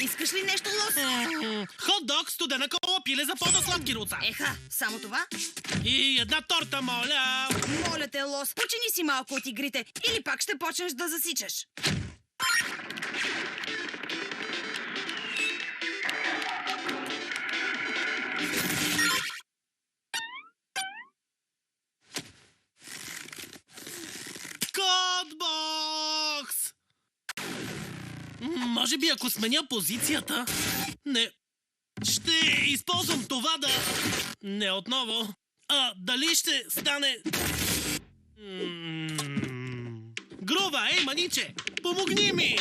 Искаш ли нещо, Лос? Хот-дог, студена кола, пиле за по-да-сладки руца. Еха, само това? И една торта, моля. Моля те, Лос, почини си малко от игрите или пак ще почнеш да засичаш. Кодбокс! Може би ако сменя позицията... Не... Ще използвам това да... Не отново. Дали ще стане... Грува, ей, маниче! Помогни ми!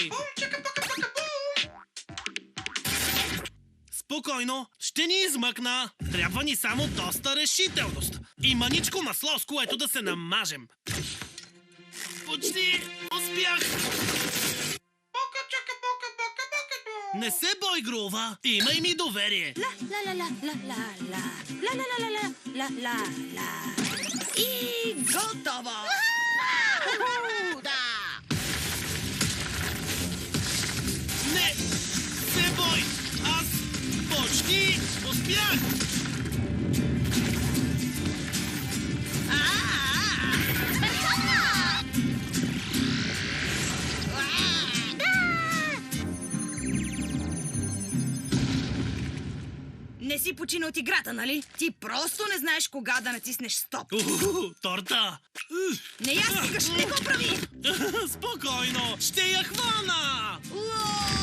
Спокойно, ще ни измъкна. Трябва ни само доста решителност. И маничко масло, с което да се намажем. Почти успях! Не се бой, Грува! Имай ми доверие! Ла-ла-ла-ла-ла-ла-ла-ла-ла-ла-ла. И готово! Не се бой! Аз почти успях! Не си почина от играта, нали? Ти просто не знаеш кога да натиснеш стоп. Торта! Не я стигаш, не го прави! Спокойно! Ще я хвана! Уоо!